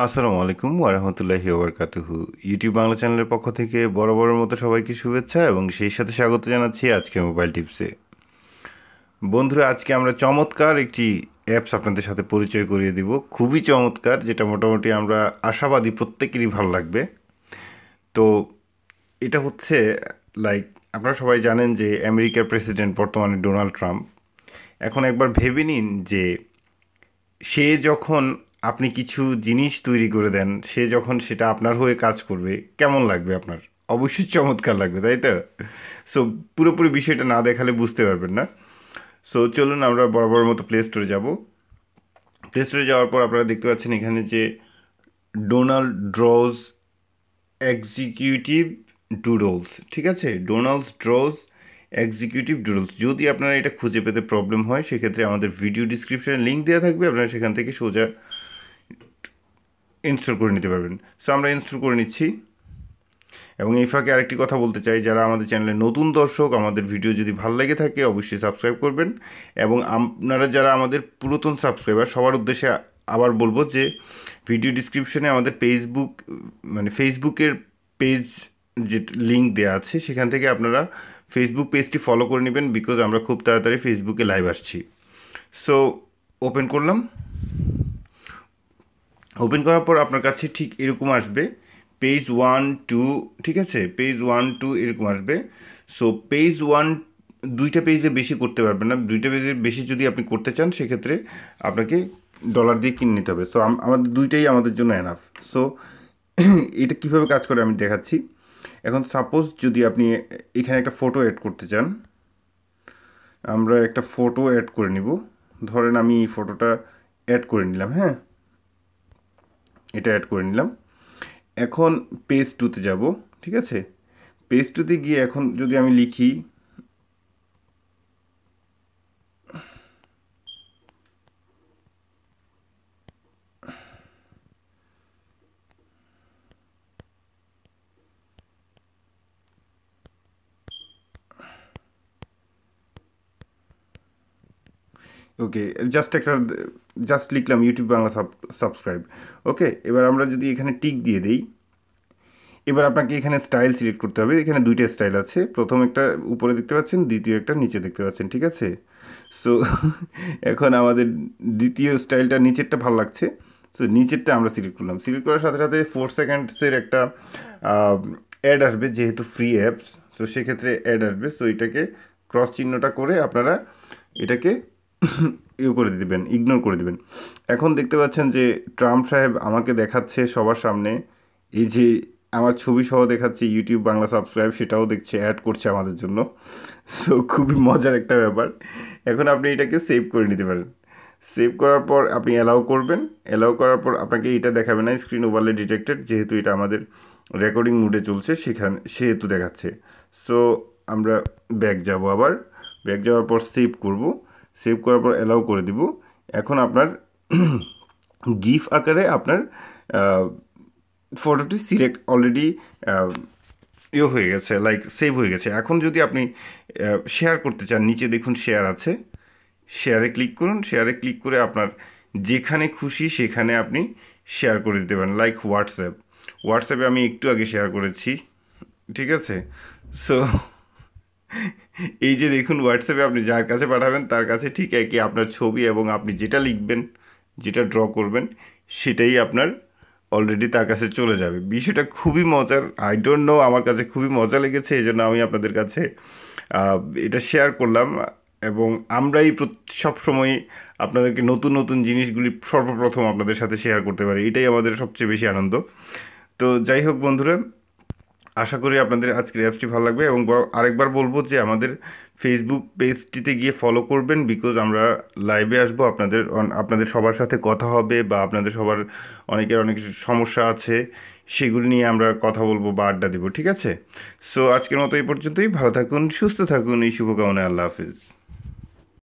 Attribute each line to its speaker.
Speaker 1: আসসালামু আলাইকুম ওয়া রাহমাতুল্লাহি ওয়া বারাকাতুহু। ইউটিউব বাংলা চ্যানেলের পক্ষ থেকে বরাবরের মতো সবাইকে শুভেচ্ছা এবং সেই সাথে স্বাগত জানাচ্ছি আজকের মোবাইল টিপসে। বন্ধুরা, আজকে আমরা চমৎকার একটি অ্যাপস আপনাদের সাথে পরিচয় করিয়ে দিব, খুবই চমৎকার, যেটা মোটামুটি আমরা আশাবাদী প্রত্যেকেরই ভালো লাগবে। তো এটা হচ্ছে লাইক, আপনারা সবাই জানেন যে আমেরিকার প্রেসিডেন্ট বর্তমানে ডোনাল্ড ট্রাম্প। এখন একবার ভেবে নিন যে সে যখন আপনি কিছু জিনিস তৈরি করে দেন, সে যখন সেটা আপনার হয়ে কাজ করবে, কেমন লাগবে আপনার? অবশ্যই চমৎকার লাগবে, তাই তো? সো পুরোপুরি বিষয়টা না দেখালে বুঝতে পারবেন না। সো চলুন আমরা বরাবর মতো প্লে স্টোরে যাব। প্লে স্টোরে যাওয়ার পর আপনারা দেখতে পাচ্ছেন এখানে যে ডোনাল্ড ড্রজ এক্সিকিউটিভ ডুডলস, ঠিক আছে? Donald ড্রজ executive Doodles. যদি আপনারা এটা খুঁজে পেতে প্রবলেম হয়, সেক্ষেত্রে আমাদের ভিডিও ডিসক্রিপশনে লিঙ্ক দেওয়া থাকবে, আপনারা সেখান থেকে সোজা ইনস্টল করে নিতে পারবেন। সো আমরা ইনস্টল করে নিচ্ছি। এবং এই ফাঁকে আরেকটি কথা বলতে চাই, যারা আমাদের চ্যানেলে নতুন দর্শক, আমাদের ভিডিও যদি ভালো লেগে থাকে অবশ্যই সাবস্ক্রাইব করবেন। এবং আপনারা যারা আমাদের পুরাতন সাবস্ক্রাইবার, সবার উদ্দেশ্যে আবার বলবো যে ভিডিও ডিসক্রিপশনে আমাদের ফেসবুকের পেজ যে লিঙ্ক দেওয়া আছে, সেখান থেকে আপনারা ফেসবুক পেজটি ফলো করে নেবেন, বিকজ আমরা খুব তাড়াতাড়ি ফেসবুকে লাইভ আসছি। সো ওপেন করলাম। ওপেন করার পর আপনার কাছে ঠিক এরকম আসবে, পেজ 1 2, ঠিক আছে? পেজ 1 2 এরকম আসবে। সো পেজ 1, দুইটা পেজে বেশি করতে পারবেন না। দুইটা পেজের বেশি যদি আপনি করতে চান, সেক্ষেত্রে আপনাকে ডলার দিয়ে কিনে নিতে হবে। সো আমাদের দুইটাই আমাদের জন্য এনাফ। সো এটা কীভাবে কাজ করে আমি দেখাচ্ছি। এখন সাপোজ যদি আপনি এখানে একটা ফটো অ্যাড করতে চান, আমরা একটা ফটো অ্যাড করে নিব। ধরেন আমি এই ফটোটা অ্যাড করে নিলাম, হ্যাঁ, এটা অ্যাড করে নিলাম। এখন পেজ 2তে যাব, ঠিক আছে? পেজ 2তে গিয়ে এখন যদি আমি লিখি ওকে, জাস্ট লিখলাম ইউটিউব বাংলা সাবস্ক্রাইব। ওকে, এবার আমরা যদি এখানে টিক দিয়ে দিই, এবার আপনাকে এখানে স্টাইল সিলেক্ট করতে হবে। এখানে দুইটা স্টাইল আছে, প্রথম একটা উপরে দেখতে পাচ্ছেন, দ্বিতীয় একটা নিচে দেখতে পাচ্ছেন, ঠিক আছে? সো এখন আমাদের দ্বিতীয় স্টাইলটা, নিচেরটা ভালো লাগছে। সো নিচেরটা আমরা সিলেক্ট করলাম। সিলেক্ট করার সাথে সাথে 4 সেকেন্ডসের একটা অ্যাড আসবে, যেহেতু ফ্রি অ্যাপস। সো সেক্ষেত্রে অ্যাড আসবে। সো এটাকে ক্রস চিহ্নটা করে আপনারা এটাকে করে দিবেন, ইগনোর করে দিবেন। এখন দেখতে পাচ্ছেন যে ট্রাম্প সাহেব আমাকে দেখাচ্ছে সবার সামনে, এই যে আমার ছবি সহ দেখাচ্ছে ইউটিউব বাংলা সাবস্ক্রাইব, সেটাও দেখছে, অ্যাড করছে আমাদের জন্য। সো খুবই মজার একটা ব্যাপার। এখন আপনি এটাকে সেভ করে নিতে পারেন। সেভ করার পর আপনি অ্যালাউ করবেন। অ্যালাউ করার পর আপনাকে এটা দেখাবে না, স্ক্রিন ওভারলে ডিটেক্টেড, যেহেতু এটা আমাদের রেকর্ডিং মুডে চলছে সেহেতু দেখাচ্ছে। সো আমরা ব্যাক যাব, আবার ব্যাক যাওয়ার পর সেভ করব। সেভ করার পর অ্যালাউ করে দিব। এখন আপনার গিফ আকারে আপনার ফটোটি সিলেক্ট অলরেডি হয়ে গেছে, লাইক সেভ হয়ে গেছে। এখন যদি আপনি শেয়ার করতে চান, নিচে দেখুন শেয়ার আছে, শেয়ারে ক্লিক করুন। শেয়ারে ক্লিক করে আপনার যেখানে খুশি সেখানে আপনি শেয়ার করে দিতে পারেন, লাইক হোয়াটসঅ্যাপে আমি একটু আগে শেয়ার করেছি, ঠিক আছে? সো এই যে দেখুন, হোয়াটসঅ্যাপে আপনি যার কাছে পাঠাবেন তার কাছে ঠিক একই আপনার ছবি, এবং আপনি যেটা লিখবেন, যেটা ড্র করবেন, সেটাই আপনার অলরেডি তার কাছে চলে যাবে। বিষয়টা খুবই মজার, আই ডোন্ট নো, আমার কাছে খুবই মজা লেগেছে, এই জন্য আমি আপনাদের কাছে এটা শেয়ার করলাম। এবং আমরাই সবসময় আপনাদেরকে নতুন নতুন জিনিসগুলি সর্বপ্রথম আপনাদের সাথে শেয়ার করতে পারি, এটাই আমাদের সবচেয়ে বেশি আনন্দ। তো যাই হোক বন্ধুরা, আশা করি আপনাদের আজকের অ্যাপসটি ভালো লাগবে। এবং আরেকবার বলবো যে আমাদের ফেসবুক পেজটিতে গিয়ে ফলো করবেন, বিকজ আমরা লাইভে আসবো, আপনাদের সবার সাথে কথা হবে, বা আপনাদের সবার অনেকের অনেক সমস্যা আছে, সেগুলি নিয়ে আমরা কথা বলবো বা আড্ডা দেবো, ঠিক আছে? সো আজকের মতো এই পর্যন্তই। ভালো থাকুন, সুস্থ থাকুন, এই শুভকামনায়। আল্লাহ হাফিজ।